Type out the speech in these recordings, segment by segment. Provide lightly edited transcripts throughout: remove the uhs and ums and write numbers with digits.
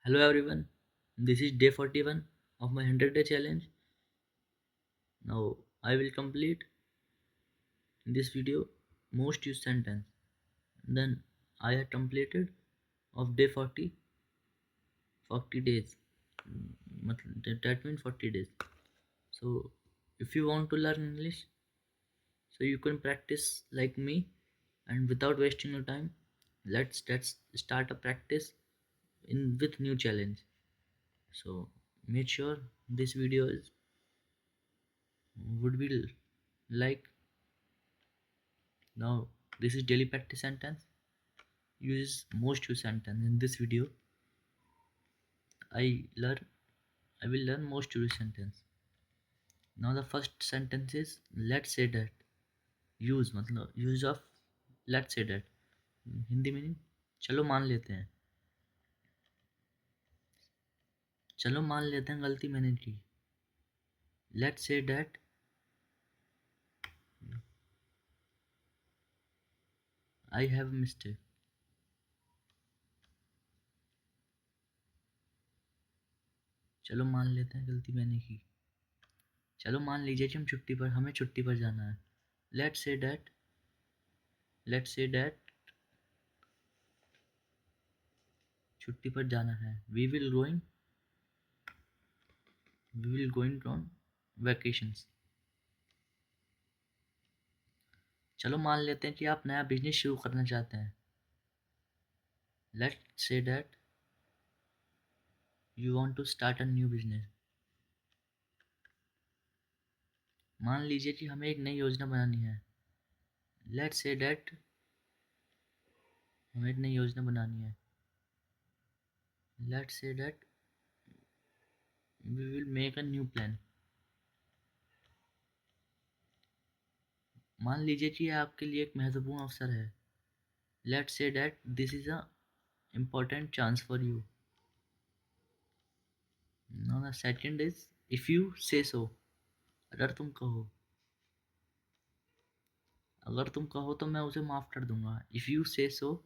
Hello everyone, this is day 41 of my 100-day challenge. Now I will complete in this video most used sentence. Then I have completed of day 40 days. That means 40 days. So if you want to learn English, so you can practice like me and without wasting your time, let's start a practice in with new challenge. So make sure this video is would be like. Now, this is daily practice sentence. Use most used sentence in this video. I learn. I will learn most used sentence. Now, the first sentence is let's say that. Use मतलब use of let's say that. Hindi meaning चलो मान लेते हैं. चलो मान लेते हैं गलती मैंने की. Let's say that I have a mistake. चलो मान लेते हैं गलती मैंने की. चलो मान लीजिए कि हमें छुट्टी पर जाना है. Let's say that. Let's say that छुट्टी पर जाना है. We will going on vacations. चलो मान लेते हैं कि आप नया बिजनेस शुरू करना चाहते हैं. Let's say that you want to start a new business. मान लीजिए कि हमें एक नई योजना बनानी है. Let's say that हमें एक नई योजना बनानी है. Let's say that we will make a new plan. मान लीजिए कि यह आपके लिए एक महत्वपूर्ण अवसर है. Let's say that this is a important chance for you. Now the second is if you say so. अगर तुम कहो. अगर तुम कहो तो मैं उसे माफ कर दूंगा. If you say so,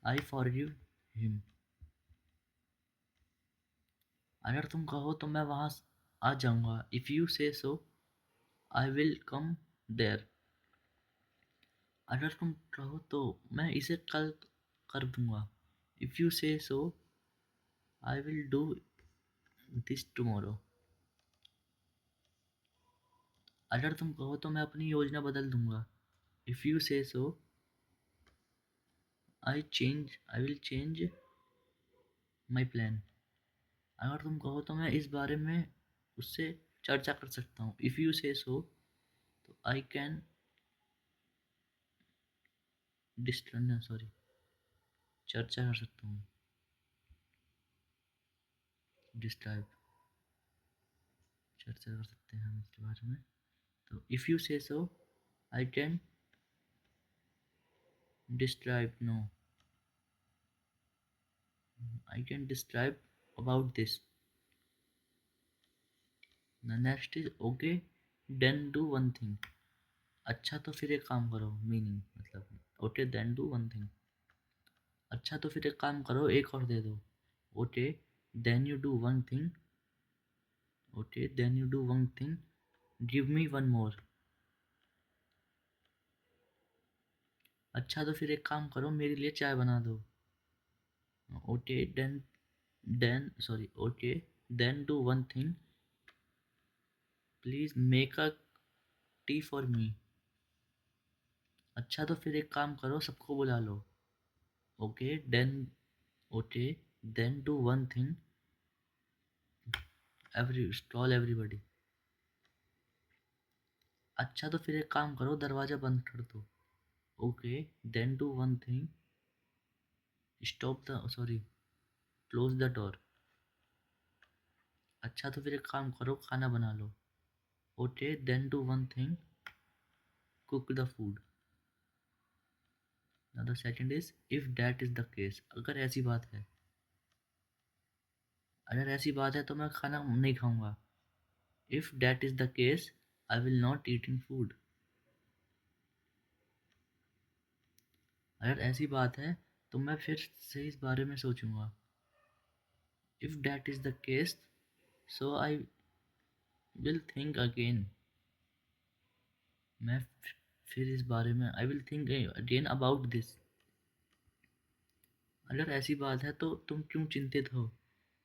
I forgive him. अगर तुम कहो तो मैं वहाँ आ जाऊंगा. If you say so, I will come there. अगर तुम कहो तो मैं इसे कल कर दूंगा. If you say so, I will do this tomorrow. अगर तुम कहो तो मैं अपनी योजना बदल दूंगा. If you say so, I will change my plan. अगर तुम कहो तो मैं इस बारे में उससे चर्चा कर सकता हूँ. If you say so, तो I can चर्चा कर सकता हूँ. डिस्क्राइब चर्चा कर सकते हैं हम इसके बारे में. तो if you say so I can describe no I can describe about this. Next is okay then do one thing. अच्छा तो फिर एक काम करो. मीनिंग मतलब okay then do one thing. अच्छा तो फिर एक काम करो, एक और दे दो. Okay then you do one thing. Okay then you do one thing. Give me one more. अच्छा तो फिर एक काम करो, मेरे लिए चाय बना दो. Okay okay then do one thing. Please make a tea for me. अच्छा तो फिर एक काम करो, सबको बुला लो. Okay then okay then do one thing. Call everybody. अच्छा तो फिर एक काम करो, दरवाज़ा बंद कर दो. Okay then do one thing. Close the door. अच्छा तो फिर एक काम करो, खाना बना लो. Okay then do one thing. Cook the food. Now the second is if that is the case. अगर ऐसी बात है. अगर ऐसी बात है तो मैं खाना नहीं खाऊंगा. If that is the case I will not eating food. अगर ऐसी बात है तो मैं फिर से इस बारे में सोचूंगा. If that is the case, so I will think again. मैं फिर इस बारे में I will think again about this. अगर ऐसी बात है तो तुम क्यों चिंतित हो?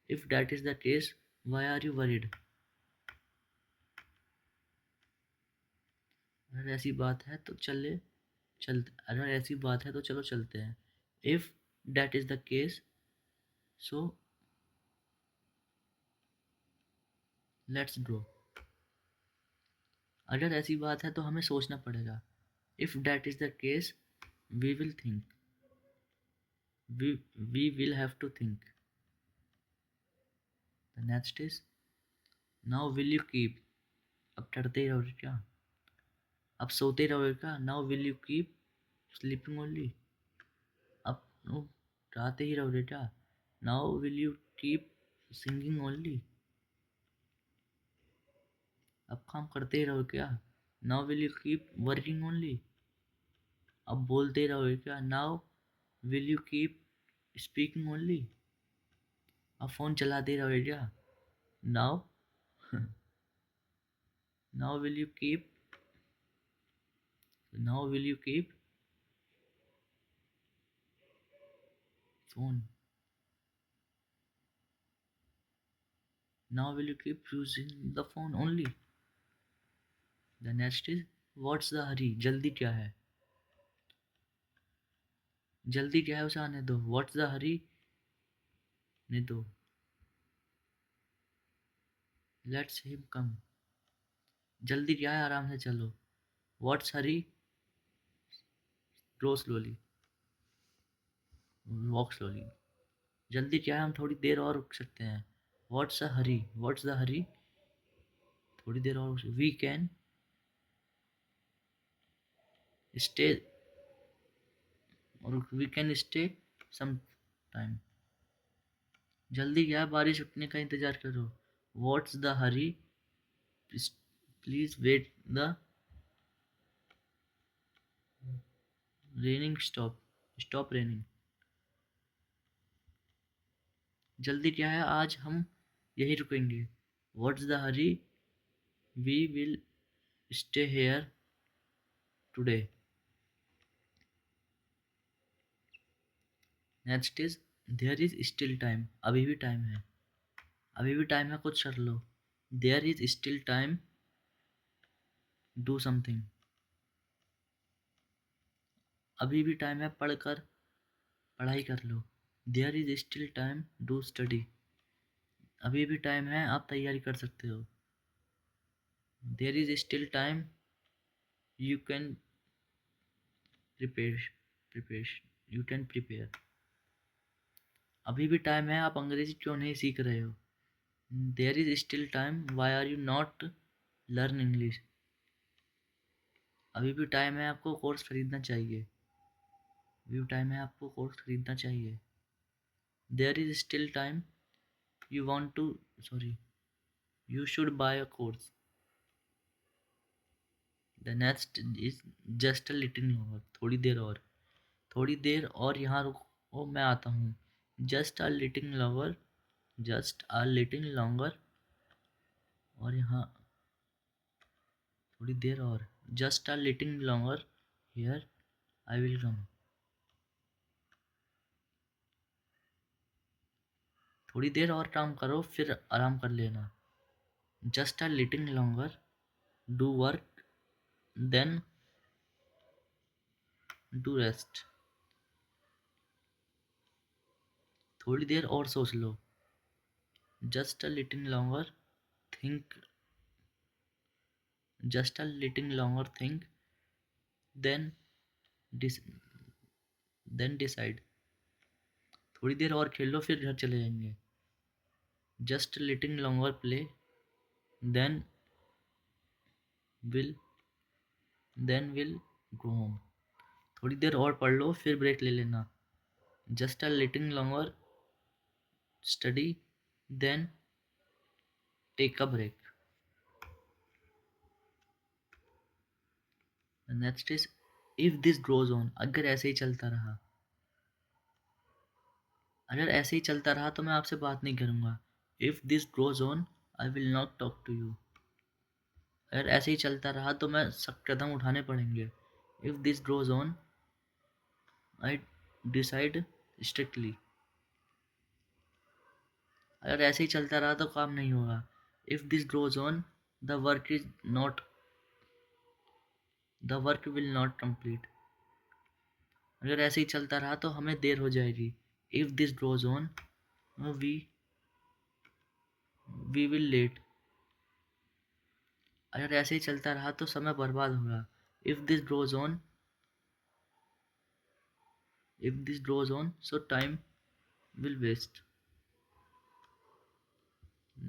If that is the case, why are you worried? अगर ऐसी बात है तो अगर ऐसी बात है तो चलो चलते हैं. If that is the case, so let's go. अगर ऐसी बात है तो हमें सोचना पड़ेगा. If that is the case, we will think. We will have to think. The next is, now will you keep. अब डरते ही रहोगे क्या? अब सोते रहोगे क्या? Now will you keep sleeping only. अब गाते ही रहोगे क्या? Now will you keep singing only. अब काम करते ही रहोगे क्या? Now will you keep working only. अब बोलते ही रहोगे क्या? Now will you keep speaking only. अब फोन चलाते ही रहोगे क्या? Now now will you keep phone. Now will you keep using the phone only. The next is, what's the hurry. जल्दी क्या है? जल्दी क्या है उसे आने दो. What's the hurry. नहीं दो. Let's him come. जल्दी क्या है, आराम से चलो. What's hurry. Go slowly. Walk slowly. जल्दी क्या है, हम थोड़ी देर और रुक सकते हैं. What's a hurry. What's the hurry. थोड़ी देर और we can stay और we can stay some time. जल्दी क्या है, बारिश रुकने का इंतजार करो. What's the hurry. Please wait the raining stop raining. जल्दी क्या है, आज हम यहीं रुकेंगे. What's the hurry. We will stay here today. Next is, there is still time. अभी भी टाइम है. अभी भी टाइम है, कुछ कर लो. There is still time. Do something. अभी भी टाइम है, पढ़ाई कर लो. There is still time. Do study. अभी भी टाइम है, आप तैयारी कर सकते हो. There is still time. You can prepare. You can prepare. अभी भी टाइम है, आप अंग्रेजी क्यों नहीं सीख रहे हो. There is still time. Why are you not learn English. अभी भी टाइम है, आपको कोर्स खरीदना चाहिए. अभी भी टाइम है, आपको कोर्स खरीदना चाहिए. There is still time. You want to sorry. You should buy a course. The next is just a little longer. थोड़ी देर और यहाँ रुको, मैं आता हूँ. Just a little longer. Just a little longer. और यहाँ थोड़ी देर और. Just a little longer. Here I will come. थोड़ी देर और काम करो, फिर आराम कर लेना. Just a little longer. Do work. Then do rest. थोड़ी देर और सोच लो. Just a little longer. Think. Just a little longer think. Then dis- then decide. थोड़ी देर और खेल लो, फिर घर चले जाएंगे. Just a little longer play. Then will will go home. थोड़ी देर और पढ़ लो, फिर ब्रेक ले लेना. Just a little longer study. Then take a break. And next is, if this goes on. अगर ऐसे ही चलता रहा. अगर ऐसे ही चलता रहा तो मैं आपसे बात नहीं करूँगा। If this goes on I will not talk to you. अगर ऐसे ही चलता रहा तो मैं सख्त कदम उठाने पड़ेंगे। If this goes on I decide strictly. अगर ऐसे ही चलता रहा तो काम नहीं होगा। If this goes on the work is not the work will not complete. अगर ऐसे ही चलता रहा तो हमें देर हो जाएगी। If this goes on we we will late. अगर ऐसे ही चलता रहा तो समय बर्बाद होगा। If this goes on If this goes on, so time will waste.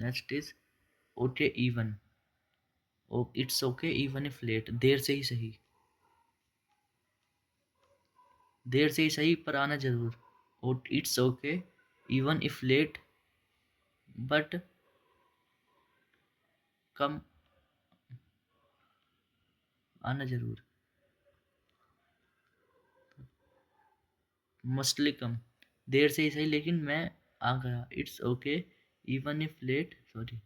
Next is okay even. Oh, it's okay even if late. देर से ही सही, देर से ही सही पर आना जरूर. Oh, it's okay even if late, but कम आना जरूर. Mostly कम, देर से ही सही लेकिन मैं आ गया. It's okay even if late. Sorry.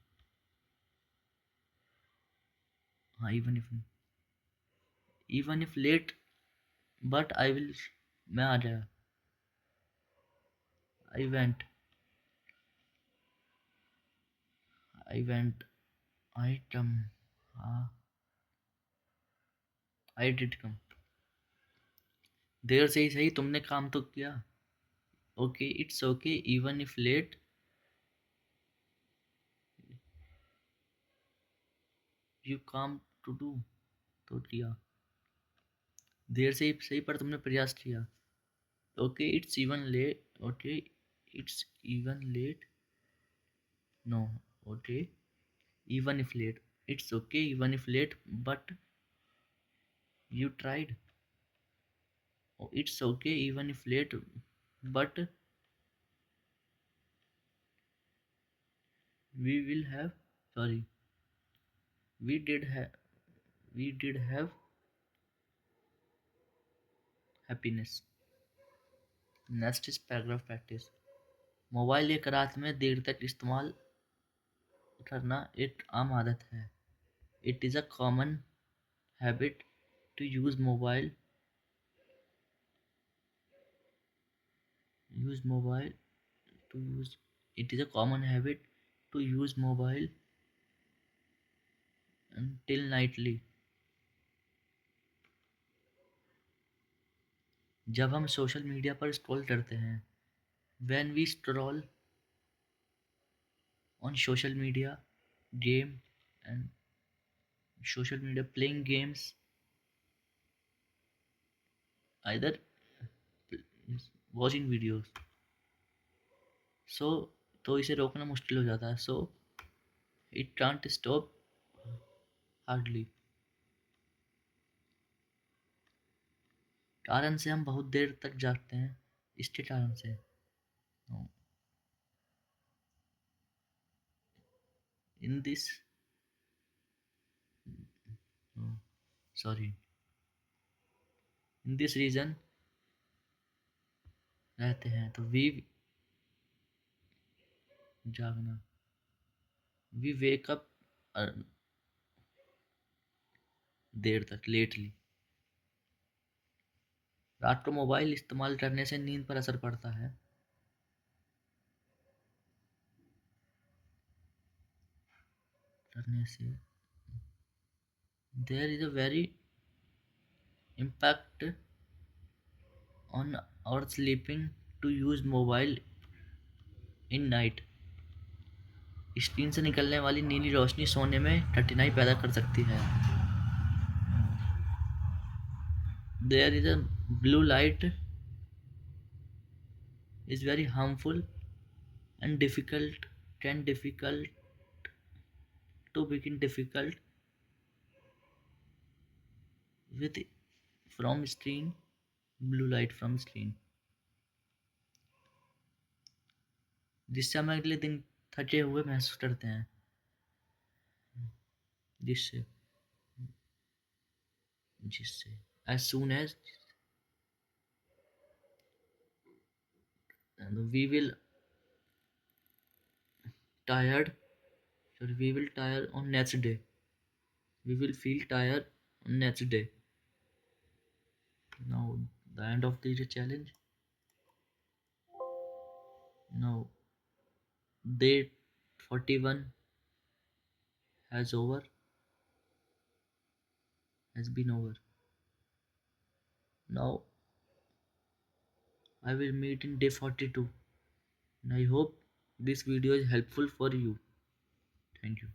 हाँ, even if late, but I will. मैं आ जाया. I went. I went. I come. हाँ, I did come. देर से ही सही तुमने काम तो किया. Okay it's okay even if late. You काम टू डू. तो किया. देर से ही सही पर तुमने प्रयास किया. Okay it's even late. Okay it's even late. No. Okay even if late. It's okay even if late but you tried. It's okay even if late but we will have. Sorry. We did have. We did have happiness. Next is paragraph practice. Mobile एक रात में देर तक इस्तेमाल करना एक आम आदत है. It is a common habit to use mobile to use it is a common habit to use mobile until nightly. जब हम सोशल मीडिया पर स्क्रॉल करते हैं. when we scroll on social media game and social media playing games either watching videos. so तो इसे रोकना मुश्किल हो जाता है. so it can't stop hardly. कारण से हम बहुत देर तक जागते हैं. इसके कारण से. in this sorry in this reason रहते हैं. तो वी जागना. वी वेक अप देर तक लेटली. रात को मोबाइल इस्तेमाल करने से नींद पर असर पड़ता है. करने से there is a very impact on our sleeping to use mobile in night. स्क्रीन से निकलने वाली नीली रोशनी सोने में कठिनाई पैदा कर सकती है. There is a blue light is very harmful and difficult can difficult to begin difficult with from screen. blue light from screen जिससे हम अगले दिन थके हुए महसूस करते हैं. जिससे जिससे as soon as and we will tired. So we will tire on next day. We will feel tired on next day. Now the end of the challenge. Now day 41 has been over. Now I will meet in day 42. And I hope this video is helpful for you. Thank you.